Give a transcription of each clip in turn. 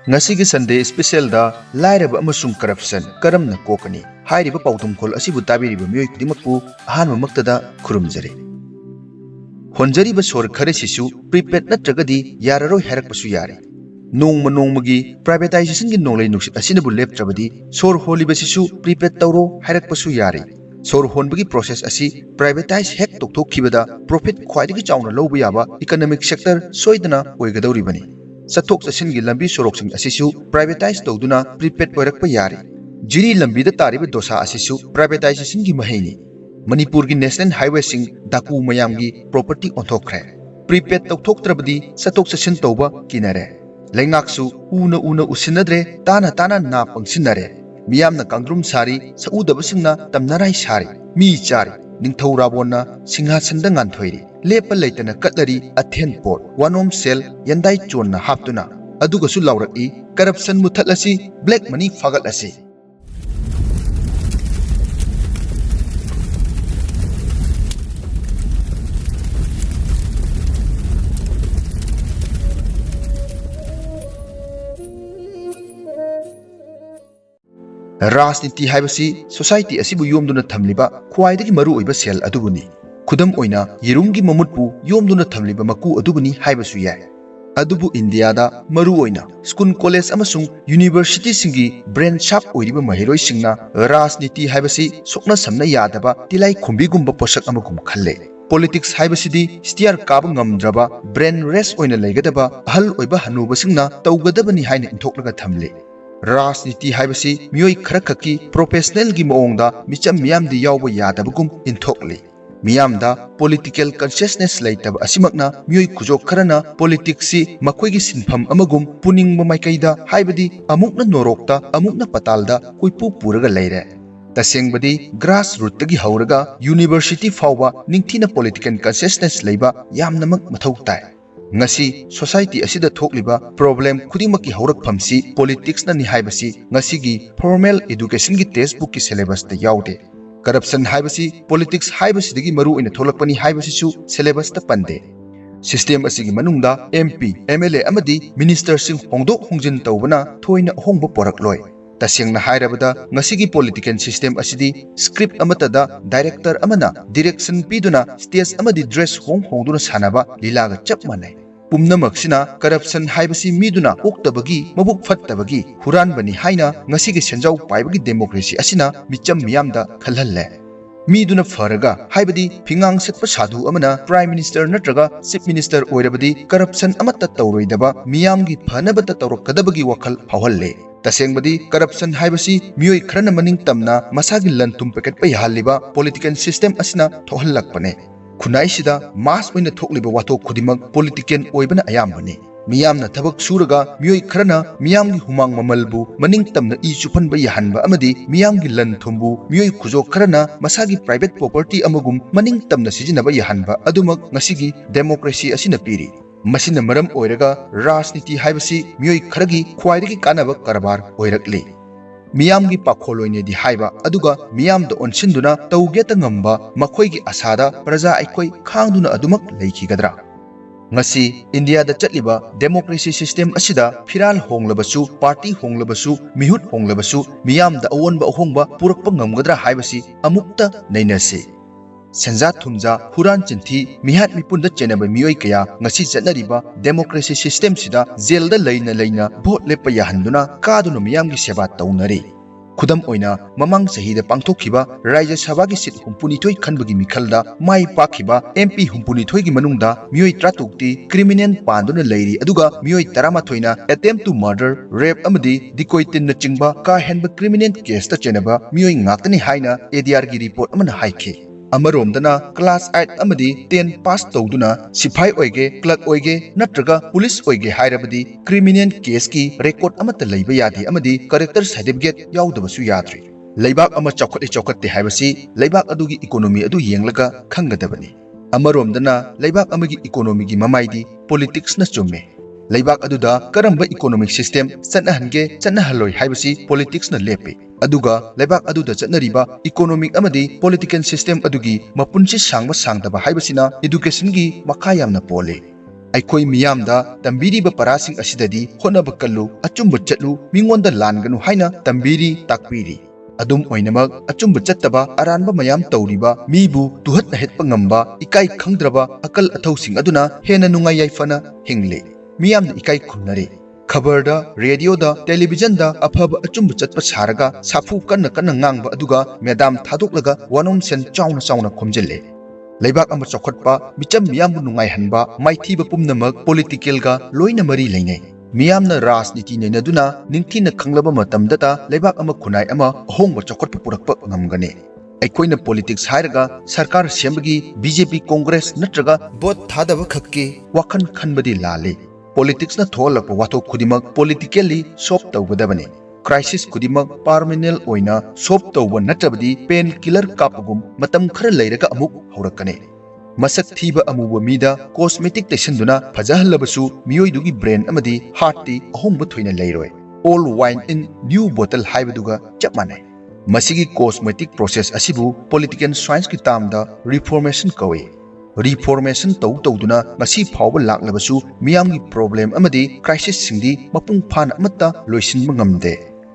ngasi Sunday special da lairaba amasung corruption karamna kokani hairiba pautum khol asibu tabiriba miyoi kudimakpu ahanma maktada khurumjare honjariba sor khare sisu prepaid natragadi yararoi harakpasu yare nongmagi privatization gi nonglai nuksit asinabu leptrabadi sor holiba sisu prepaid tawro harakpasu yare sor honbagi process asi privatize hek tokthokkhibada profit khwaidagi chauna lawba yaba economic sector soidana oigadawribani sathok chasin gi lambi sorok sing asisu privatize tawduna prepaid oirakpa yare jiri lambi da tariba dosa asisu privatization gi mahaini Manipur gi national highway sing daku mayam gi property onthokre prepaid tawthoktrabadi sathok chasin tawba kinare lainaksu una usinadre tana na pangsinare miyamna kangrum sari saudabasingna tamnarai sari mi chari ningthorabonna singhasan da nganthoi lepa leitana katlari athen pot wanom sel yandai chonna haptuna aduga su lawraki corruption muthalasi black money fagalasi राजनीति हाइबसी society असिबु योमदुना थमलिबा ख्वाइदगी मरु ओइबा cell अदुबुनी खुदम ओइना येरुंगी ममुतपु योमदुना थमलिबा मकु अदुबुनी हाइबसु याय अदुबु India दा मरु ओइना school college अमसुंग university सिंगी brain sharp ओइरिबा महिरोइ सिंगना राजनीति हाइबसी सोकना समना यादबा तिलाई खुंबीगुंबा पोषक अमगुम खल्ले पॉलिटिक्स हाइबसिदी स्टियर काब ngamdraba ब्रेन रेस ओइना लेगदबा अहल ओइबा हनुबा सिंगना तौगदबनी हाइना इंथोकलगा थमले राजनीति हाइबसी मियोई खरखकी प्रोफेशनल की मओंगदा मिचम मियामदी यावबा यादबगुम इंथोकली मियामदा पॉलिटिकल कॉन्शियसनेस लेतब असिमकना मियोई खुजो खरना पॉलिटिक्स सी मखोइगी सिनफम अमगुम पुनिंगबा माइकैदा हाइबदी अमुकना नोरोक्ता अमुकना पतालदा कोइपु पुरगा लेरे तसेंगबदी ग्रास रूट तगी हौरगा यूनिवर्सिटी फावबा निंगथिना पॉलिटिकल कॉन्शियसनेस लेबा यामनमक मथौ ताय ngasi society asida thokliba problem khudimaki haurakphamsi politics na ni haibasi ngasi gi formal education gi textbook ki syllabus ta yaude corruption haibasi politics haibasi digi maru ina tholakpani haibasi su syllabus ta pande system asigi manungda mp mla amadi minister sing hongdok hongjin tawbana thoina hongba porakloi tasengna hairabada ngasi gi political system asidi script amatada director amana direction piduna stage amadi dress hongduna sanaba lilaga chap manai पुमनमक्सिना corruption हाइबसी मीदुना ओक्तबगी मबुक फत्तबगी हुरानबनी हाइना ngasi gi senjau paibagi democracy asina micham miyamda khalhalle मीदुना फरगा हाइबदी फिंगांग सेटप साधु अमना प्राइम मिनिस्टर नत्रगा चीफ मिनिस्टर ओइरबदी करप्शन अमत्ता तौरोइदबा मियामगी फनबता तौरकदबगी वखल फावहल्ले तसेंगबदी करप्शन हाइबसी मियोइ खरना मनिंग तमना मसागी लंतुम पैकेट पे हालिबा पॉलिटिकल सिस्टम असना थोहल्लकपने खुनाइसिदा मास ओइना थोकलिबा वाथो खुदिमक पॉलिटिकल ओइबना अयामबने मियामना थबक सुरगा मियोइ खरना मियामगी हुमांग ममलबु मनिंग तमना इ चुफनबा याहनबा अमदी मियामगी लन थुमबु मियोइ खुजो खरना मसागी प्राइवेट प्रॉपर्टी अमगुम मनिंग तमना सिजिनबा याहनबा अदुमक ngasi डेमोक्रेसी असिना पीरी मसिना मरम ओइरगा राजनीति हाइबसी मियोइ खरगी ख्वाइदगी कानबा कारबार ओइरकले मियामगी पाखोलोइने दि हाइबा अदुगा मियामदा ओनसिनदुना तौगेता ngamba मखोइगी आसादा प्रजा आइखोइ खांगदुना अदुमक लेखिगदरा ngasi इंडिया दा चटलिबा डेमोक्रेसी सिस्टम असिदा फिराल होंगलबसु पार्टी होंगलबसु मिहुत होंगलबसु मियामदा अवोनबा अहोंगबा पुरकपा ngamgadra हाइबसी अमुक्ता नैनसे सेंजा थुमजा हुरान चिंथी मिहात मिपुंदा चेनबा मियोइ कया ngasi चटनरिबा डेमोक्रेसी सिस्टम सिदा जेलदा लेना भोट लेपा याहनदुना कादुना मियामगी सेवा तौनरे खुदम ओइना ममंग सहीदा पांगथोखिबा राज्य सभा की सीट हुंपुनिथोइ खनबगी मिखलदा माइ पाखिबा एमपी हुंपुनिथोइ की मनुंगदा मियोइ त्रातुक्ति क्रिमिनल पांदुना लेरी अदुगा मियोइ 13 अटेम्प्ट टू मर्डर रेप अमदी डिकोइ तिनना चिंगबा का हेनबा क्रिमिनल केस ता चेनबा मियोइ ngaktani हाइना एडीआर की रिपोर्ट अमना हाइखे अमरोमदना क्लास 8 अमदी 10 पास तौदुना सिपाही ओइगे क्लर्क ओइगे नत्रगा पुलिस ओइगे हाइरबदी क्रिमिनल केस की रेकॉर्ड अमत लैबा यादे अमदी करेक्टर सर्टिफिकेट याउदबसु याद्रि लैबाक अमा चौखते हाइबसी लैबाक अदुगी इकोनॉमी अदु येंगलगा खंगदबनी अमरोमदना लैबाक अमगी इकोनॉमी की ममाइदी पॉलिटिक्स न चुमे लैबाक अदुदा करंबा इकोनॉमिक सिस्टम चनहनगे चनहलोय हाइबसी पॉलिटिक्स न लेपे अदुगा लैबाक अदुदा चनरिबा इकोनॉमिक अमदी पॉलिटिकल सिस्टम अदुगी मपुनसि सांगबा सांगदबा हाइबसिना एजुकेशन की मखा यामना पोले ꯑꯩꯈꯣꯏ ꯃꯤꯌꯥꯝꯗ ꯇꯝꯕꯤꯔꯤꯕ ꯄꯔꯥꯁꯤꯡ ꯑꯁꯤꯗꯗꯤ ꯍꯣꯠꯅꯕ ꯀꯜꯂꯨ, ꯑꯆꯨꯝꯕ ꯆꯠꯂꯨ, ꯃꯤꯉꯣꯟꯗ ꯂꯥꯟꯒꯅꯨ ꯍꯥꯏꯅ ꯇꯝꯕꯤꯔꯤ, ꯇꯥꯛꯄꯤꯔꯤ꯫ ꯑꯗꯨꯝ ꯑꯣꯏꯅꯃꯛ ꯑꯆꯨꯝꯕ ꯆꯠꯇꯕ, ꯑꯔꯥꯟꯕ ꯃꯌꯥꯝ ꯇꯧꯔꯤꯕ, ꯃꯤꯕꯨ ꯇꯨꯍꯠꯅ ꯍꯦꯠꯄ ꯉꯝꯕ, ꯏꯀꯥꯏ ꯈꯪꯗ꯭ꯔꯕ ꯑꯀꯜ ꯑꯊꯧꯁꯤꯡ ꯑꯗꯨꯅ ꯍꯦꯟꯅ ꯅꯨꯡꯉꯥꯏ ꯌꯥꯏꯐꯅ ꯍꯤꯡꯂꯤ, ꯃꯤꯌꯥꯝꯅ ꯏꯀꯥꯏ ꯈꯨꯝꯅꯔꯤ꯫ ꯈꯕꯔꯗ, ꯔꯦꯗꯤꯑꯣꯗ, ꯇꯦꯂꯤꯚꯤꯖꯟꯗ ꯑꯐꯕ ꯑꯆꯨꯝꯕ ꯆꯠꯄ ꯁꯥꯔꯒ ꯁꯥꯐꯨ ꯀꯟꯅ ꯀꯟꯅ ꯉꯥꯡꯕ ꯑꯗꯨꯒ ꯃꯦꯗꯥꯝ ꯊꯥꯗꯣꯛꯂꯒ ꯋꯥꯅꯣꯝꯁꯦꯟ ꯆꯥꯎꯅ ꯆꯥꯎꯅ ꯈꯣꯝꯖꯤꯜꯂꯤ꯫ ꯂꯩꯕꯥꯛ ꯑꯃ ꯆꯥꯎꯈꯠꯄ, ꯃꯤꯆꯝ ꯃꯤꯌꯥꯝꯕꯨ ꯅꯨꯡꯉꯥꯏꯍꯟꯕ, ꯃꯥꯏꯊꯤꯕ ꯄꯨꯝꯅꯃꯛ ꯄꯣꯂꯤꯇꯤꯀꯦꯜꯒ ꯂꯣꯏꯅ ꯃꯔꯤ ꯂꯩꯅꯩ꯫ ꯃꯤꯌꯥꯝꯅ ꯔꯥꯖꯅꯤꯇꯤ ꯅꯩꯅꯗꯨꯅ ꯅꯤꯡꯊꯤꯅ ꯈꯪꯂꯕ ꯃꯇꯝꯗꯇ ꯂꯩꯕꯥꯛ ꯑꯃ ꯈꯨꯟꯅꯥꯏ ꯑꯃ ꯑꯍꯣꯡꯕ ꯆꯥꯎꯈꯠꯄ ꯄꯨꯔꯛꯄ ꯉꯝꯒꯅꯤ꯫ ꯑꯩꯈꯣꯏꯅ ꯄꯣꯂꯤꯇꯤꯛꯁ ꯍꯥꯏꯔꯒ ꯁꯔꯀꯥꯔ ꯁꯦꯝꯕꯒꯤ ꯕꯤꯖꯦꯄꯤ ꯀꯣꯡꯒ꯭ꯔꯦꯁ ꯅꯠꯇ꯭ꯔꯒ ꯚꯣꯠ ꯊꯥꯗꯕ ꯈꯛꯀꯤ ꯋꯥꯈꯜ ꯈꯟꯕꯗꯤ ꯂꯥꯜꯂꯤ꯫ ꯄꯣꯂꯤꯇꯤꯛꯁꯅ ꯊꯣꯛꯍꯜꯂꯛꯄ ꯋꯥꯊꯣꯛ ꯈꯨꯗꯤꯡꯃꯛ ꯄꯣꯂꯤꯇꯤꯀꯦꯜꯂꯤ ꯁꯣꯜꯕ ꯇꯧꯒꯗꯕꯅꯤ꯫ ꯀ꯭ꯔꯥꯏꯁꯤꯁ ꯈꯨꯗꯤꯡꯃꯛ ꯄꯥꯔꯃꯦꯅꯦꯟ ꯑꯣꯏꯅ ꯁꯣꯜꯕ ꯇꯧꯕ ꯅꯠꯇ꯭ꯔꯕꯗꯤ ꯄꯦꯟ ꯀꯤꯂꯔ ꯀꯥꯞꯄꯒꯨꯝ ꯃꯇꯝ ꯈꯔ ꯂꯩꯔꯒ ꯑꯃꯨꯛ ꯍꯧꯔꯛꯀꯅꯤ꯫ ꯃꯁꯛ ꯊꯤꯕ ꯑꯃꯨꯕ ꯃꯤꯗ ꯀꯣꯁꯃꯦꯇꯤꯛ ꯇꯩꯁꯟꯗꯨꯅ ꯐꯖꯍꯜꯂꯕꯁꯨ ꯃꯤꯑꯣꯏꯗꯨꯒꯤ ꯕ꯭ꯔꯦꯟ ꯑꯃꯗꯤ ꯍꯥꯔꯠꯇꯤ ꯑꯍꯣꯡꯕ ꯊꯣꯏꯅ ꯂꯩꯔꯣꯏ꯫ ꯑꯣꯜ ꯋꯥꯏꯟ ꯏꯟ ꯅ꯭ꯌꯨ ꯕꯣꯇꯜ ꯍꯥꯏꯕꯗꯨꯒ ꯆꯞ ꯃꯥꯟꯅꯩ꯫ ꯃꯁꯤꯒꯤ ꯀꯣꯁꯃꯦꯇꯤꯛ ꯄ꯭ꯔꯣꯁꯦꯁ ꯑꯁꯤꯕꯨ ꯄꯣꯂꯤꯇꯤꯀꯦꯜ ꯁꯥꯏꯟꯁꯀꯤ ꯇꯥꯝꯗ ꯔꯤꯐꯣꯔꯃꯦꯁꯟ ꯀꯧꯏ꯫ ꯔꯤꯐꯣꯔꯃꯦꯁꯟ ꯇꯧꯗꯨꯅ ꯉꯁꯤ ꯐꯥꯎꯕ ꯂꯥꯛꯂꯕꯁꯨ ꯃꯤꯌꯥꯝꯒꯤ ꯄ꯭ꯔꯣꯕ꯭ꯂꯦꯝ ꯑꯃꯗꯤ ꯀ꯭ꯔꯥꯏꯁꯤꯁꯁꯤꯡꯗꯤ ꯃꯄꯨꯡ ꯐꯥꯅ ꯑꯃꯠꯇ ꯂꯣꯏꯁꯤꯟꯕ ꯉꯝꯗꯦ꯫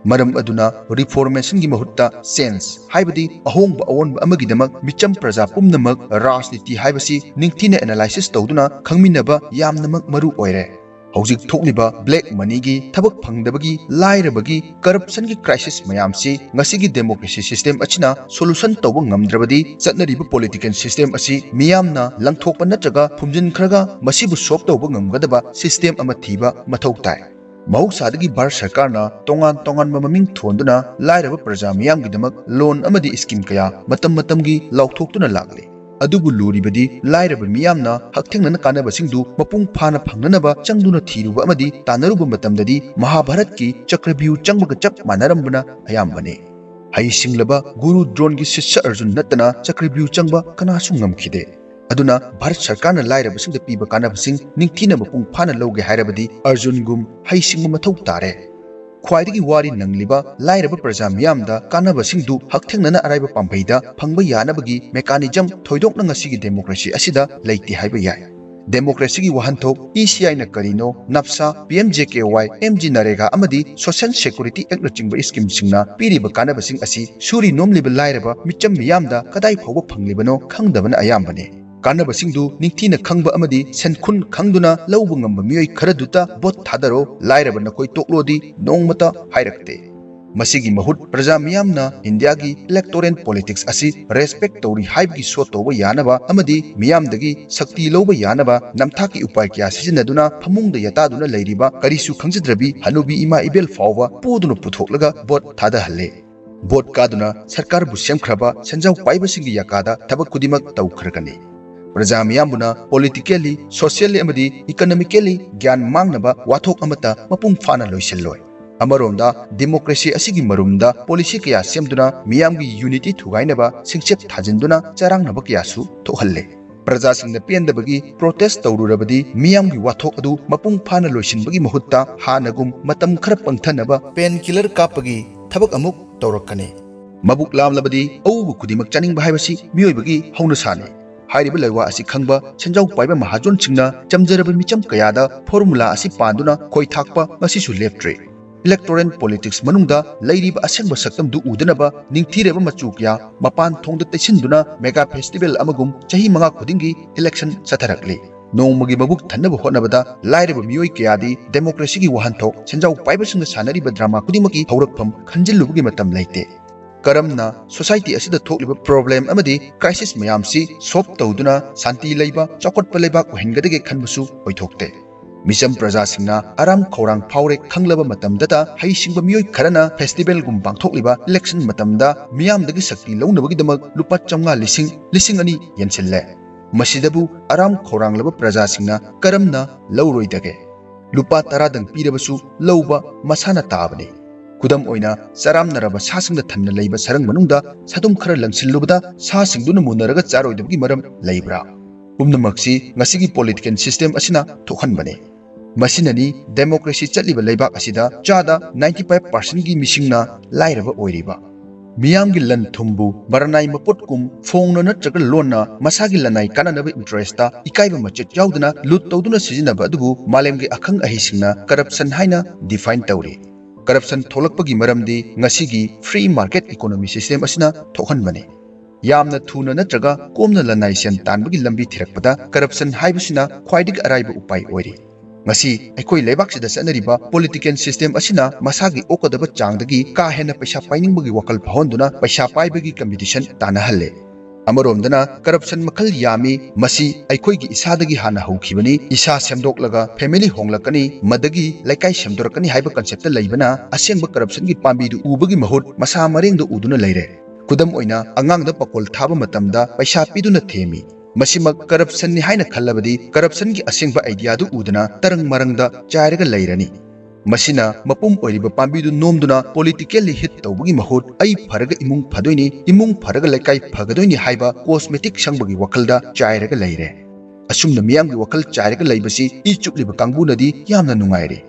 ꯃꯔꯝ ꯑꯗꯨꯅ ꯔꯤꯐꯣꯔꯃꯦꯁꯟꯒꯤ ꯃꯍꯨꯠꯇ ꯆꯦꯟꯖ ꯍꯥꯏꯕꯗꯤ ꯑꯍꯣꯡꯕ ꯑꯑꯣꯟꯕ ꯑꯃꯒꯤꯗꯃꯛ ꯃꯤꯆꯝ ꯄ꯭ꯔꯖꯥ ꯄꯨꯝꯅꯃꯛ ꯔꯥꯖꯅꯤꯇꯤ ꯍꯥꯏꯕꯁꯤ ꯅꯤꯡꯊꯤꯅ ꯑꯦꯅꯥꯂꯥꯏꯁꯤꯁ ꯇꯧꯗꯨꯅ ꯈꯪꯃꯤꯟꯅꯕ ꯌꯥꯝꯅꯃꯛ ꯃꯔꯨ ꯑꯣꯏꯔꯦ꯫ ꯍꯧꯖꯤꯛ ꯊꯣꯛꯂꯤꯕ ꯕ꯭ꯂꯦꯛ ꯃꯅꯤꯒꯤ, ꯊꯕꯛ ꯐꯪꯗꯕꯒꯤ, ꯂꯥꯏꯔꯕꯒꯤ, ꯀꯔꯞꯁꯟꯒꯤ ꯀ꯭ꯔꯥꯏꯁꯤꯁ ꯃꯌꯥꯝꯁꯤ ꯉꯁꯤꯒꯤ ꯗꯦꯃꯣꯀ꯭ꯔꯦꯁꯤ ꯁꯤꯁꯇꯦꯝ ꯑꯁꯤꯅ ꯁꯣꯂꯨꯁꯟ ꯇꯧꯕ ꯉꯝꯗ꯭ꯔꯕꯗꯤ ꯆꯠꯅꯔꯤꯕ ꯄꯣꯂꯤꯇꯤꯀꯦꯜ ꯁꯤꯁꯇꯦꯝ ꯑꯁꯤ ꯃꯤꯌꯥꯝꯅ ꯂꯪꯊꯣꯛꯄ ꯅꯠꯇ꯭ꯔꯒ ꯐꯨꯝꯖꯤꯟꯈ꯭ꯔꯒ ꯃꯁꯤꯕꯨ ꯁꯣꯜꯕ ꯇꯧꯕ ꯉꯝꯒꯗꯕ ꯁꯤꯁꯇꯦꯝ ꯑꯃ ꯊꯤꯕ ꯃꯊꯧ ꯇꯥꯏ꯫ ꯃꯍꯧꯁꯥꯗꯒꯤ ꯚꯥꯔꯠ ꯁꯔꯀꯥꯔꯅ ꯇꯣꯉꯥꯟ ꯇꯣꯉꯥꯟꯕ ꯃꯃꯤꯡ ꯊꯣꯟꯗꯨꯅ ꯂꯥꯏꯔꯕ ꯄ꯭ꯔꯖꯥ ꯃꯤꯌꯥꯝꯒꯤꯗꯃꯛ ꯂꯣꯟ ꯑꯃꯗꯤ ꯁ꯭ꯀꯤꯝ ꯀꯌꯥ ꯃꯇꯝ ꯃꯇꯝꯒꯤ ꯂꯥꯎꯊꯣꯛꯇꯨꯅ ꯂꯥꯛꯂꯤ꯫ ꯑꯗꯨꯕꯨ ꯂꯨꯔꯤꯕꯗꯤ ꯂꯥꯏꯔꯕ ꯃꯤꯌꯥꯝꯅ ꯍꯛꯊꯦꯡꯅꯅ ꯀꯥꯟꯅꯕꯁꯤꯡꯗꯨ ꯃꯄꯨꯡ ꯐꯥꯅ ꯐꯪꯅꯅꯕ ꯆꯪꯗꯨꯅ ꯊꯤꯔꯨꯕ ꯑꯃꯗꯤ ꯇꯥꯟꯅꯔꯨꯕ ꯃꯇꯝꯗꯗꯤ ꯃꯍꯥꯚꯥꯔꯠꯀꯤ ꯆꯀ꯭ꯔꯚ꯭ꯌꯨꯍ ꯆꯪꯕꯒ ꯆꯞ ꯃꯥꯟꯅꯔꯝꯕꯅ ꯑꯌꯥꯝꯕꯅꯤ꯫ ꯍꯩꯁꯤꯡꯂꯕ ꯒꯨꯔꯨ ꯗ꯭ꯔꯣꯟꯒꯤ ꯁꯤꯁ꯭ꯌ ꯑꯔꯖꯨꯟ ꯅꯠꯇꯅ ꯆꯀ꯭ꯔꯚ꯭ꯌꯨꯍ ꯆꯪꯕ ꯀꯅꯥꯁꯨ ꯉꯝꯈꯤꯗꯦ꯫ ꯑꯗꯨꯅ ꯚꯥꯔꯠ ꯁꯔꯀꯥꯔꯅ ꯂꯥꯏꯔꯕꯁꯤꯡꯗ ꯄꯤꯕ ꯀꯥꯟꯅꯕꯁꯤꯡ ꯅꯤꯡꯊꯤꯅ ꯃꯄꯨꯡ ꯐꯥꯅ ꯂꯧꯒꯦ ꯍꯥꯏꯔꯕꯗꯤ ꯑꯔꯖꯨꯟꯒꯨꯝ ꯍꯩꯁꯤꯡꯕ ꯃꯊꯧ ꯇꯥꯔꯦ꯫ ꯈ꯭ꯋꯥꯏꯗꯒꯤ ꯋꯥꯔꯤ ꯅꯪꯂꯤꯕ ꯂꯥꯏꯔꯕ ꯄ꯭ꯔꯖꯥ ꯃꯤꯌꯥꯝꯗ ꯀꯥꯟꯅꯕꯁꯤꯡꯗꯨ ꯍꯛꯊꯦꯡꯅꯅ ꯑꯔꯥꯏꯕ ꯄꯥꯝꯕꯩꯗ ꯐꯪꯕ ꯌꯥꯅꯕꯒꯤ ꯃꯦꯀꯥꯅꯤꯖꯝ ꯊꯣꯏꯗꯣꯛꯅ ꯉꯁꯤꯒꯤ ꯗꯦꯃꯣꯀ꯭ꯔꯦꯁꯤ ꯑꯁꯤꯗ ꯂꯩꯇꯦ ꯍꯥꯏꯕ ꯌꯥꯏ꯫ ꯗꯦꯃꯣꯀ꯭ꯔꯦꯁꯤꯒꯤ ꯋꯥꯍꯟꯊꯣꯛ ECIꯅ ꯀꯔꯤꯅꯣ, ꯅꯞꯁꯥ, PMJKY, MG ꯅꯔꯦꯒꯥ ꯑꯃꯗꯤ ꯁꯣꯁꯤꯌꯦꯜ ꯁꯦꯀꯨꯔꯤꯇꯤ ꯑꯦꯛꯅꯆꯤꯡꯕ ꯁ꯭ꯀꯤꯝꯁꯤꯡꯅ ꯄꯤꯔꯤꯕ ꯀꯥꯟꯅꯕꯁꯤꯡ ꯑꯁꯤ ꯁꯨꯔꯤ ꯅꯣꯝꯂꯤꯕ ꯂꯥꯏꯔꯕ ꯃꯤꯆꯝ ꯃꯤꯌꯥꯝꯗ ꯀꯗꯥꯏ ꯐꯥꯎꯕ ꯐꯪꯂꯤꯕꯅꯣ ꯈꯪꯗꯕꯅ ꯑꯌꯥꯝꯕꯅꯤ꯫ ꯀꯥꯟꯅꯕꯁꯤꯡꯗꯨ ꯅꯤꯡꯊꯤꯅ ꯈꯪꯕ ꯑꯃꯗꯤ ꯁꯦꯟꯈꯨꯟ ꯈꯪꯗꯨꯅ ꯂꯧꯕ ꯉꯝꯕ ꯃꯤꯑꯣꯏ ꯈꯔꯗꯨꯇ ꯚꯣꯠ ꯊꯥꯗꯔꯣ, ꯂꯥꯏꯔꯕ ꯅꯈꯣꯏ ꯇꯣꯛꯂꯣꯗꯤ ꯅꯣꯡꯃꯇ ꯍꯥꯏꯔꯛꯇꯦ꯫ ꯃꯁꯤꯒꯤ ꯃꯍꯨꯠ ꯄ꯭ꯔꯖꯥ ꯃꯤꯌꯥꯝꯅ ꯏꯟꯗꯤꯌꯥꯒꯤ ꯏꯂꯦꯛꯇꯣꯔꯦꯜ ꯄꯣꯂꯤꯇꯤꯛꯁ ꯑꯁꯤ ꯔꯦꯁꯄꯦꯛ ꯇꯧꯔꯤ ꯍꯥꯏꯕꯒꯤ ꯁꯣ ꯇꯧꯕ ꯌꯥꯅꯕ ꯑꯃꯗꯤ ꯃꯤꯌꯥꯝꯗꯒꯤ ꯁꯛꯇꯤ ꯂꯧꯕ ꯌꯥꯅꯕ ꯅꯝꯊꯥꯛꯀꯤ ꯎꯄꯥꯏ ꯀꯌꯥ ꯁꯤꯖꯤꯟꯅꯗꯨꯅ ꯐꯃꯨꯡꯗ ꯌꯥꯇꯥꯗꯨꯅ ꯂꯩꯔꯤꯕ ꯀꯔꯤꯁꯨ ꯈꯪꯖꯗ꯭ꯔꯕꯤ ꯍꯅꯨꯕꯤ ꯏꯃꯥ ꯏꯕꯦꯜ ꯐꯥꯎꯕ ꯄꯨꯗꯨꯅ ꯄꯨꯊꯣꯛꯂꯒ ꯚꯣꯠ ꯊꯥꯗꯍꯜꯂꯦ꯫ ꯚꯣꯠ ꯀꯥꯗꯨꯅ ꯁꯔꯀꯥꯔꯕꯨ ꯁꯦꯝꯈ꯭ꯔꯕ ꯁꯦꯟꯖꯥꯎ ꯄꯥꯏꯕꯁꯤꯡꯒꯤ ꯌꯥꯀꯥꯗ ꯊꯕꯛ ꯈꯨꯗꯤꯡꯃꯛ ꯇꯧꯈ꯭ꯔꯒꯅꯤ꯫ ꯄ꯭ꯔꯖꯥ ꯃꯤꯌꯥꯝꯕꯨꯅ ꯄꯣꯂꯤꯇꯤꯀꯦꯜꯂꯤ, ꯁꯣꯁꯤꯌꯦꯜꯂꯤ ꯑꯃꯗꯤ ꯏꯀꯣꯅꯣꯃꯤꯀꯦꯜꯂꯤ ꯒ꯭ꯌꯥꯟ ꯃꯥꯡꯅꯕ ꯋꯥꯊꯣꯛ ꯑꯃꯠꯇ ꯃꯄꯨꯡ ꯐꯥꯅ ꯂꯣꯏꯁꯤꯜꯂꯣꯏ꯫ ꯑꯃꯔꯣꯝꯗ ꯗꯦꯃꯣꯀ꯭ꯔꯦꯁꯤ ꯑꯁꯤꯒꯤ ꯃꯔꯨꯝꯗ ꯄꯣꯂꯤꯁꯤ ꯀꯌꯥ ꯁꯦꯝꯗꯨꯅ ꯃꯤꯌꯥꯝꯒꯤ ꯌꯨꯅꯤꯇꯤ ꯊꯨꯒꯥꯏꯅꯕ ꯁꯤꯡꯆꯦꯞ ꯊꯥꯖꯤꯟꯗꯨꯅ ꯆꯔꯥꯡꯅꯕ ꯀꯌꯥꯁꯨ ꯊꯣꯛꯍꯜꯂꯦ꯫ प्रजासिंगना पेंदबगी प्रोटेस्ट तौरुरबदी मियामगी वाथोक अदु मपुंग फाना लोइसिनबगी महुत्ता हानगुम मतम खर पंगथनबा पेन किलर कापगी थबक अमुक तौरकने मबुक लामलबदी औबु खुदिमक चानिंग हाइबसी मियोइबगी हौनसाने हाइरिबा लैवा असि खंगबा सेंजाउ पाइबा महाजोन सिंगना चमजरब मिचम कयादा फॉर्मूला असि पांदुना खोइथाकपा ngasisu leptre इलेक्टोरल पॉलिटिक्स मनुंगदा लैरिबा असेंबा सक्तम दु उदनबा निंगथीरेबा मचु कया मपान थोंगदा तैसिनदुना मेगा फेस्टिवल अमगुम चही मंगा खुदिंगी इलेक्शन सथरकले नोंमगी मबुक थन्नबा होनबदा लाइरेबा मियोइ कयादी डेमोक्रेसी की वहानथोक सेंजाउ पाइबसिंग सानरिबा ड्रामा खुदिमकी हौरकफम खंजिल्लुबगी मतम लैते करमना सोसाइटी असिदा थोकलिबा प्रॉब्लम अमदी क्राइसिस मयामसी सॉल्व तौदुना शांति लैबा चौकटपा लैबा ओहिनगदगे खनबसु ओइथोकते मिसम प्रजासिंगना आराम खौरांग फावरे खंगलबा मतमदता हैसिंगबा मियोइ खरना फेस्टिवल गुम पांगथोकलिबा इलेक्शन मतमदा मियामदगी शक्ति लौनबगीदमक लुपा 500 लिसिंग अनि यनसिल्ले मसिदबु आराम खौरांगलबा प्रजासिंगना करमना लौरोइदगे लुपा 10 दंग पीरबसु लौबा मसाना ताबने खुदम ओइना चरामनरबा सासिंगदा थन्ना लैबा सरंग मनुंगदा सदुम खर लंसिल्लुबदा सासिंगदुना मुनरगा चारोइदबगी मरम लैब्रा पुमनमक्सी ngasiगी पॉलिटिकल सिस्टम असिना थोखनबने मसिननी डेमोक्रेसी चलिबा लैबाक असिदा चादा 95% की मिसिंगना लाइरबा ओइरिबा मियामगी लन थुमबु बरनाई मपोट कुम फोंगनो नत्रग लोनना मसागी लनाई काननब इंटरेस्टा इकाइबा मचेट याउदना लूट तौदुना सिजिनबा अदुबु मालेमगी अखंग अहिसिंगना करप्शन हाइना डिफाइन तौरी करप्शन थोलकपगी मरमदी ngasiगी फ्री मार्केट इकोनॉमी सिस्टम असिना थोखनबने यामना थुना नत्रगा कोमना लनाई सेन तानबगी लंबी थिरकपदा करप्शन हाइबसिना ख्वाइदिग अराइबा उपाय ओइरी ngasi aikoi lebak sida sanariba political system asina masagi okadaba changdagi ka hena paisa paining bagi wakal phonduna paisa paibagi competition tana halle amaromdana corruption makhal yami masi aikoi gi isadagi hana hokhibani isa semdok laga family honglakani madagi laikai semdorakani haiba concept laibana asengba corruption gi pambi du ubagi mahut masa mareng du uduna leire kudam oina angang da pakol thaba matamda paisa piduna themi मसिमक corruption नि हाइना खल्लबदी corruption की असेंगबा idea दु उदना तरंग मरंगदा चायरगा लैरनी मसिना मपुम ओइरिबा पांबिदु नोमदुना politically hit तौबगी महुत आई फरगा इमुंग फदोइनी इमुंग फरगा लेकाई फगदोइनी हाइबा cosmetic संगबगी वखलदा चायरगा लैरे असुमना मियामगी वखल चायरगा लैबसी इ चुकलिबा कांगबुनदी यामना नुंगाइरे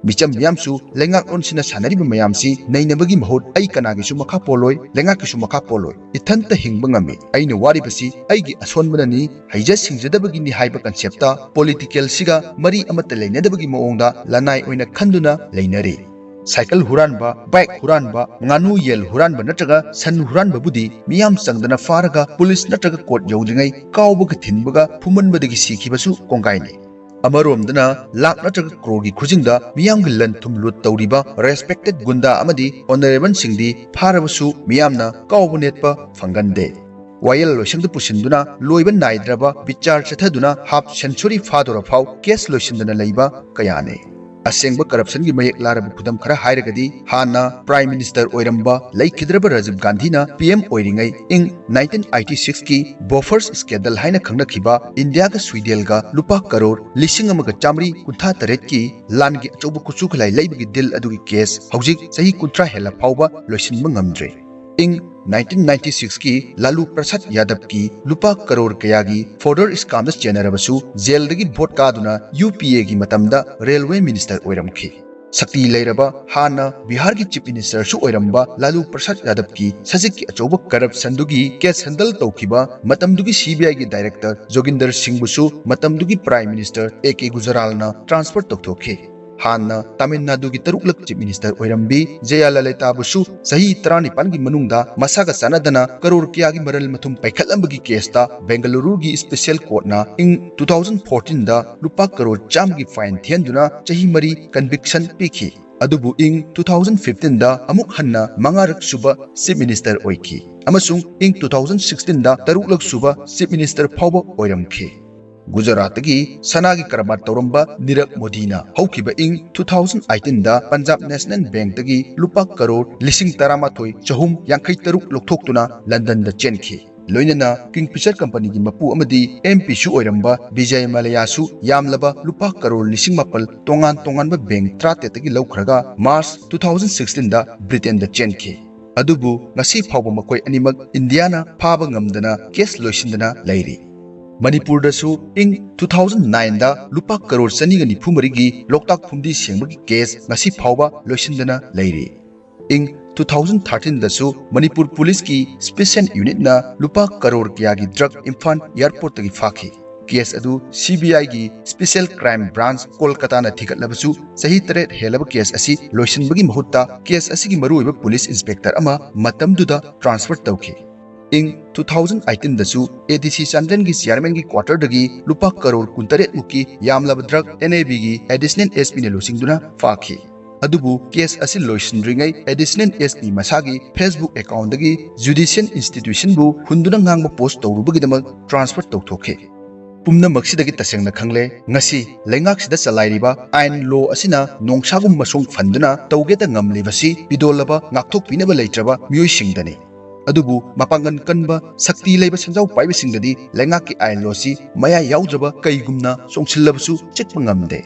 Mitcham मियामसु लेंगाक ओनसिना सानरिबा मयामसी नैनबगी महुत आई कनागिसु मखा पोलोय लेंगाकिसु मखा पोलोय इथंत हिंगबा ngami aina waribasi aigi asonbanani haija singjadabagi ni haiba concepta political siga mari amata leinadabagi moongda lanai oina khanduna leinari cycle huranba bike huranba nganu yel huranba natraga san huranba budi miyam changdana faraga police natraga court yawdringai kawbaga thinbaga phumanbadagi sikhibasu kongaini अमरोमदना lakh नत्रग क्रोगी खुजिंगदा मियामगी लन थुम लुट तौरिबा respected गुंडा अमदी honourable सिंगदी फारबसु मियामना कावबनेटपा फंगनदे vial Loisang पुसिंदुना लोइबन नाइद्रबा विचार चथदुना half century फादोरा फाव case लोइसिंदना लैबा कयाने असेंगबा corruption की मयक लारब खुदम खरा हाइरगदी हाना prime minister ओइरंबा लैखिद्रबा Rajiv Gandhi ना PM ओइरिंगै इन 1986 की Bofors scandal हाइना खंगनखिबा India का स्वीडेल का लुपा करोड़ लिसिंग अमगा चामरी कुंथा तरेट की लान की अचौबा कुचुखलाई लैबगी दिल अदुगी केस हौजिक सही कुंत्रा हेला फावबा लोइसिनबा ngamdre इन 1996 की लालू प्रसाद यादव की लुपा करोड़ कयागी फॉर्डर स्कामस चेनरबसु जेलदगी भोट कादुना यूपीए की मतमदा रेलवे मिनिस्टर ओइरमखि शक्ति लैरबा हाना बिहार की चीफ मिनिस्टर सु ओइरंबा लालू प्रसाद यादव की सजिक की अचौबा करप्शन दुगी केस हैंडल तौखिबा मतमदुगी सीबीआई की डायरेक्टर जोगिंदर सिंह बुसु मतमदुगी प्राइम मिनिस्टर एके गुजरालना ट्रांसफर तौथोखे हाना तमिलनाडु की तरुकलक चीफ मिनिस्टर ओइरंबी जयाललिता बुसु सही 35 की मनुंगदा मसागा सनदना करोड़ किया की मरल मथुम पैखलंबगी केसता बेंगलुरु की स्पेशल कोर्टना इन 2014 दा लुपा करोड़ चाम की फाइन थियंदुना चही मरी कन्विक्शन पीखी अदुबु इन 2015 दा अमुक हन्ना मंगारक सुबा चीफ मिनिस्टर ओइखी अमसुंग इन 2016 दा तरुकलक सुबा चीफ मिनिस्टर फावबा ओइरमखी गुजरात की सनागी करबार तौरंबा निरक मोदीना हौखिबा इन 2018 दा पंजाब नेशनल बैंक तगी लुपा करोड़ लिसिंग तरामाथोई चहुम यांखै तरुक लोकथोक्तुना लंदन दा चेनखि लोइनना किंगफिशर कंपनी की मपू अमदी एमपी सु ओइरंबा विजय मलयासु यामलबा लुपा करोड़ लिसिंग मपल तोंगान तोंगानबा बैंक 33 तगी लौखरगा मार्च 2016 दा ब्रिटेन दा चेनखि अदुबु ngasi फावबा मकोय अनिमक इंडियाना फाबा ngamdana केस लोइसिंदना लैरी मणिपुर दसु इन 2009 दा लुपा करोड़ सनीगा निफुमरी की लोकताक फुमदी सेंबगी केस ngasi फावबा लोइसिंदना लैरी इन 2013 दसु मणिपुर पुलिस की स्पेशल यूनिट ना लुपा करोड़ किया की ड्रग इम्फान एयरपोर्ट तगी फाखी केस अदु सीबीआई की स्पेशल क्राइम ब्रांच कोलकाता ना थिगटलबसु सही तरे हेलब केस असी लोइसिनबगी महुत्ता केस असी की मरुइबा पुलिस इंस्पेक्टर अमा मतमदुदा ट्रांसफर तौखी इन 2018 दसु एडीसी चंद्रन की चेयरमैन की क्वार्टर दगी लुपा करोड़ 19 मुकी यामलब ड्रग एनएबी की एडिशनल एसपी ने लुसिंगदुना फाखी अदुबु केस असी लोइसिनद्रिङै एडिशनल एसपी मसागी फेसबुक अकाउंट दगी जुडिशियल इंस्टीट्यूशन बु हुंदुना ngang पोस्ट तौरुबगिदमक ट्रांसफर तौथोखे पुमनमक्सिदगी तसेंगना खंगले ngasi लेंगाक्सिदा चलाइरिबा आइन लो असिना नोंगसागुम मसोंग फंदुना तौगेता ngamlibasi पिदोलबा ngakthok pinaba leitraba मियोइसिंगदनी अदुबु मपांगन कनबा शक्ति लेबा संजाव पाइबसिंगदी लेंगाकी आइन लोसी मया याउद्रबा कईगुमना सोंगसिल्लबसु चिकपा ngamde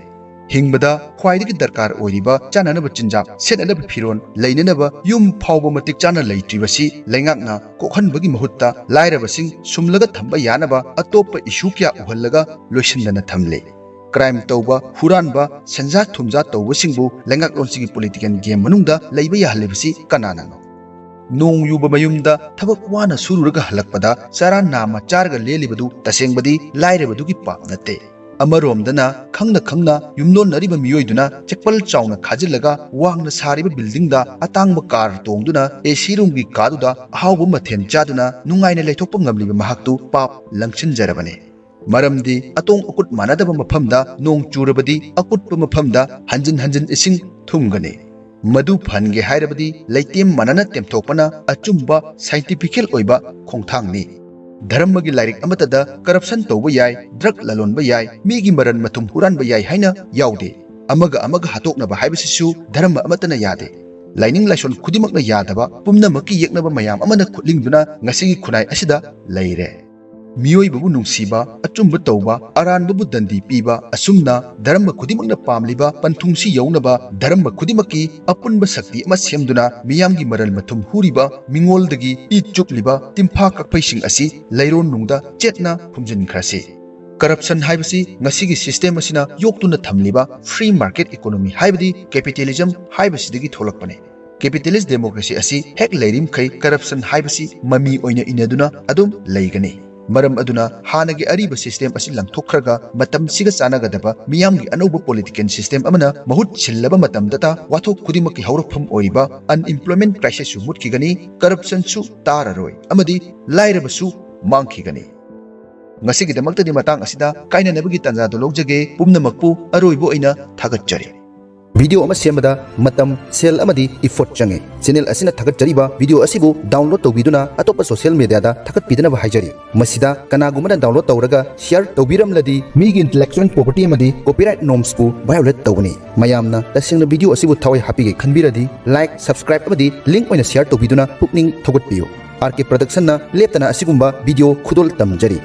हिंगबदा ख्वाइदगी दरकार ओइरिबा चाननबा चिंजाक सेननबा फिरोन लैननबा युम फावबा मतिक चाना लैत्रिबसी लेंगाकना कोखनबगी महुत्ता लाइरबसिंग सुमलगा थंबा यानबा अतोप्पा इशू क्या उहल्लगा लोइसिंदना थमले क्राइम तौबा हुरानबा संजा थुमजा तौबसिंगबु लेंगाक लोनसिगी पॉलिटिकल गेम मनुंगदा लैबा याहलेबसी कनानानो नोंग युब मयुमदा थबक वाना सुरुरगा हलकपदा चारा नामा चारगा लेलिबदु तसेंगबदी लाइरेबदुगी पाप नते अमरोमदना खंगना खंगना युमलोन नरिबा मियोइदुना चेकपल चाउना खाजिलगा वांगना सारिबा बिल्डिंगदा अतांगबा कार तोंगदुना एसी रूमगी कादुदा अहावबा मथेन चादुना नुंगाइना लेथोकपा ngamliba mahaktu pap langchinjarabane मरमदी अतोंग अकुट मानदबा मफमदा नोंग चूरबदी अकुटपा मफमदा हंजिन हंजिन इसिंग थुमगने मधु फनगे हायरबदी लैतेम मानना तेमथोकपना अचुम्बा साइंटिफिकल ओइबा खोंथांगनी धर्म की लाइरिक अमतदा करप्शन तौबा याय ड्रग ललोनबा याय मीगी मरन मथुम हुरानबा याय हाइना याउदे अमगा हातोकनबा हाइबसिसु धर्म अमतना यादे लाइनिंग लाइसोन खुदिमकना यादबा पुमनमकी येकनबा मयाम अमना खुदलिंगदुना ngasiगी खुनाय असिदा लैरे मियोइबबु नुंसीबा अचुम्बा तौबा अरानबबु दंदी पीबा असुमना धर्म खुदिमकना पामलिबा पंथुंसी यौनबा धर्म खुदिमकी अपुनबा शक्ति अमा सेमदुना मियामगी मरल मथुम हुरिबा मिंगोलदगी इ चुकलिबा तिम्फा ककफैसिंग असि लैरोन नुंगदा चेतना फुमजिनख्रासे करप्शन हाइबसी ngasiगी सिस्टम असिना योक्तुना थमलिबा फ्री मार्केट इकोनॉमी हाइबदी कैपिटलिज्म हाइबसीदगी थोलकपने कैपिटलिस्ट डेमोक्रेसी असि हेक लैरिम खै करप्शन हाइबसी ममी ओइना इनेदुना अदुम लैगने मरम अदुना हानगे अरिबा सिस्टम असि लंथोखरगा मतम सिगा चानागदबा मियामगी अनौबा पॉलिटिकल सिस्टम अमना बहुत छिल्लबा मतम दता वाथोक खुदिमकी हौरफम ओइबा अनएम्प्लॉयमेंट क्राइसिस सु मुटकिगनी करप्शन सु तारारोय अमदी लाइरबसु मांखिगनी ngasigidamakta di matang asida kainanabagi tanjado logjage pumnamakpu aroibo oina thagachari video ama semada matam sel amadi effort change channel asina thagachariba video asibu download tobiduna atopa social media da thagat pidana ba haijari masida kanagumana download tawraga share tobiramladi migi intellectual property amadi copyright norms pu violate tawni mayamna tasingna video asibu thawai hapige khanbiradi like subscribe amadi link oina share tobiduna pukning thogat piyo RK production na leptana asigumba video khudol tamjari